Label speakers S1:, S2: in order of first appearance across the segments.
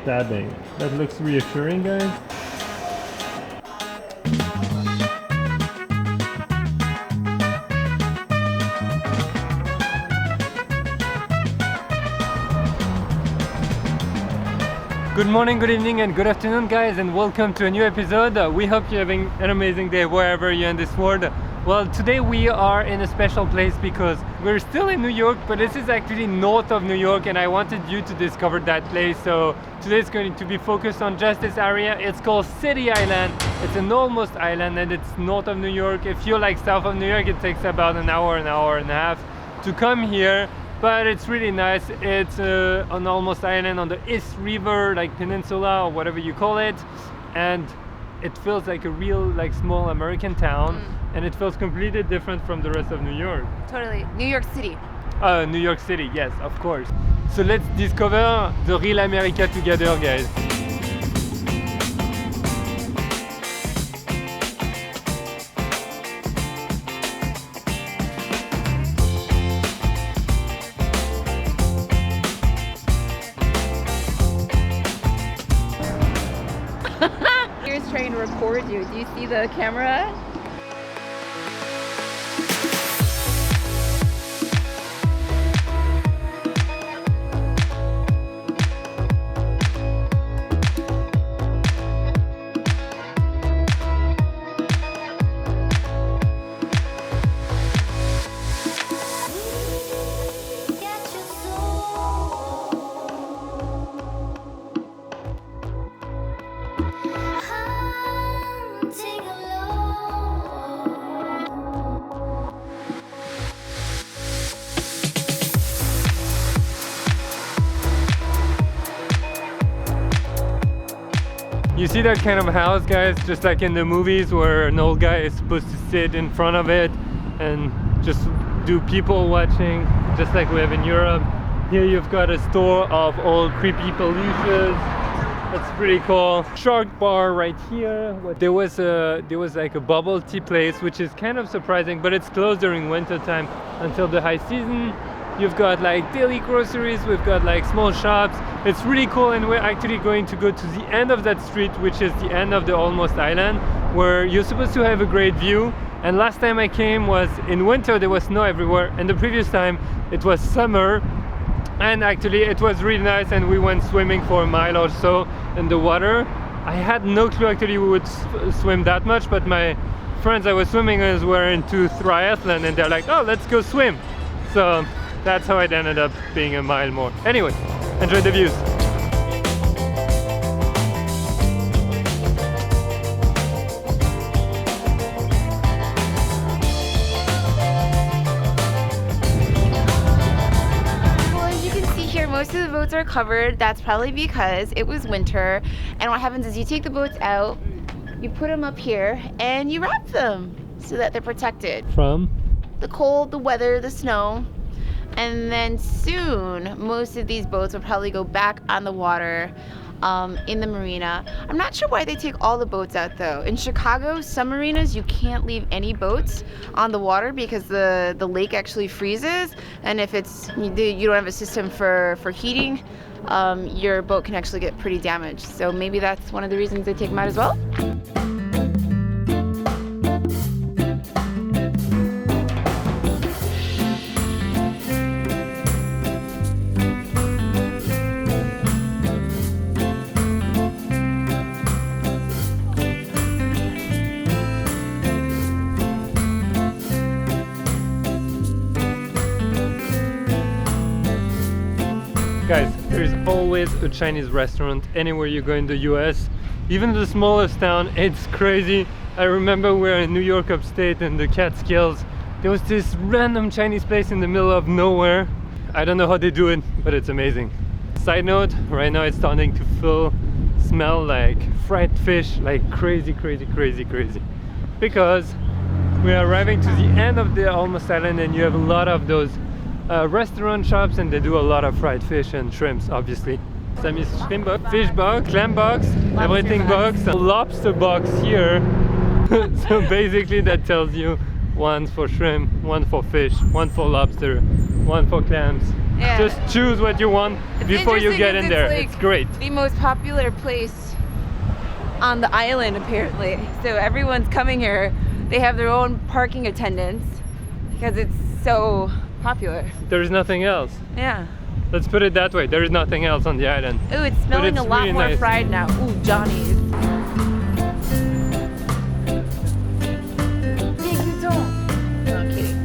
S1: stabbing. That looks reassuring, guys. Good morning, good evening, and good afternoon, guys, and welcome to a new episode. We hope you're having an amazing day wherever you're in this world. Well, today we are in a special place because we're still in New York, but this is actually north of New York, and I wanted you to discover that place. So today is going to be focused on just this area. It's called City Island. It's an almost island, and it's north of New York. If you're like south of New York, it takes about an hour and a half to come here. But it's really nice. It's an almost island on the East River, like peninsula or whatever you call it, and it feels like a real, like, small American town, and it feels completely different from the rest of New York.
S2: Totally. New York City.
S1: New York City, yes, of course. So let's discover the real America together, guys.
S2: Here's trying to record you. Do you see the camera?
S1: You see that kind of house, guys, just like in the movies where an old guy is supposed to sit in front of it and just do people watching, just like we have in Europe. Here you've got a store of old creepy peluches. That's pretty cool. Shark bar right here. There was like a bubble tea place, which is kind of surprising, but it's closed during winter time until the high season. You've got like daily groceries, we've got like small shops. It's really cool, and we're actually going to go to the end of that street, which is the end of the almost island, where you're supposed to have a great view. And last time I came was in winter, there was snow everywhere, and the previous time it was summer, and actually it was really nice, and we went swimming for a mile or so in the water. I had no clue actually we would swim that much, but my friends I was swimming with were into triathlon, and they're like, oh, let's go swim. So that's how it ended up being a mile more. Anyway, enjoy the views.
S2: Well, as you can see here, most of the boats are covered. That's probably because it was winter. And what happens is you take the boats out, you put them up here, and you wrap them so that they're protected
S1: From?
S2: the cold, the weather, the snow. And then soon, most of these boats will probably go back on the water in the marina. I'm not sure why they take all the boats out though. In Chicago, some marinas, you can't leave any boats on the water because the lake actually freezes. And if you don't have a system for heating, your boat can actually get pretty damaged. So maybe that's one of the reasons they take them out as well.
S1: Guys, there's always a Chinese restaurant anywhere you go in the US. Even the smallest town, it's crazy. I remember we were in New York upstate in the Catskills. There was this random Chinese place in the middle of nowhere. I don't know how they do it, but it's amazing. Side note, right now it's starting to smell like fried fish, like crazy. Because we are arriving to the end of the almost island, and you have a lot of those restaurant shops, and they do a lot of fried fish and shrimps, obviously. Sammy's shrimp box, fish box, clam box, everything box, lobster box here. So basically that tells you one for shrimp, one for fish, one for lobster, one for clams.
S2: Yeah.
S1: Just choose what you want
S2: It's
S1: before you
S2: interesting
S1: get
S2: 'cause
S1: in there.
S2: like
S1: It's great.
S2: the most popular place on the island apparently. So everyone's coming here. They have their own parking attendants because it's so popular.
S1: There's nothing else.
S2: Yeah.
S1: Let's put it that way. There is nothing else on the island.
S2: Ooh, it's smelling
S1: it's
S2: a lot
S1: really
S2: more
S1: nice.
S2: fried now. Ooh, Johnny's. No, I'm kidding.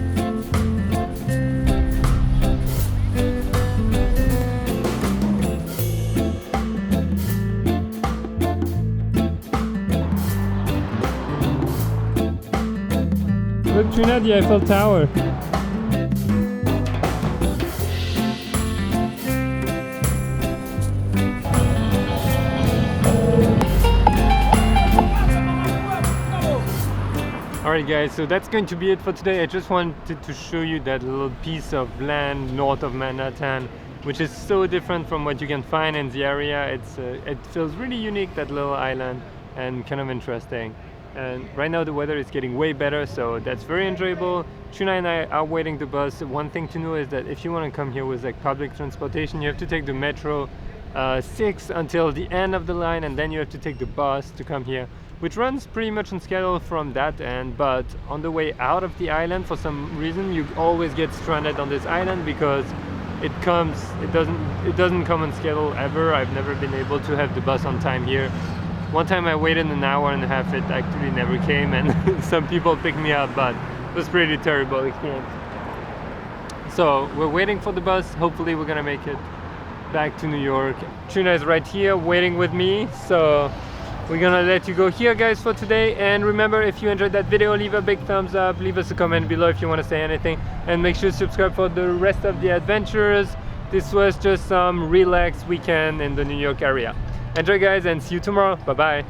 S1: Look, Trina, the Eiffel Tower. Alright guys, so that's going to be it for today. I just wanted to show you that little piece of land north of Manhattan, which is so different from what you can find in the area. It feels really unique, that little island, and kind of interesting. And right now the weather is getting way better, so that's very enjoyable. Trina and I are waiting the bus. One thing to know is that if you want to come here with like public transportation, you have to take the Metro 6 until the end of the line, and then you have to take the bus to come here, which runs pretty much on schedule from that end. But on the way out of the island, for some reason, you always get stranded on this island because it doesn't come on schedule ever. I've never been able to have the bus on time here. One time I waited an hour and a half, it actually never came, and some people picked me up, but it was pretty terrible experience. So we're waiting for the bus. Hopefully we're gonna make it back to New York. Trina is right here waiting with me, so we're gonna let you go here, guys, for today. And remember, if you enjoyed that video, leave a big thumbs up, leave us a comment below if you want to say anything, and make sure to subscribe for the rest of the adventures. This was just some relaxed weekend in the New York area. Enjoy, guys, and see you tomorrow. Bye bye.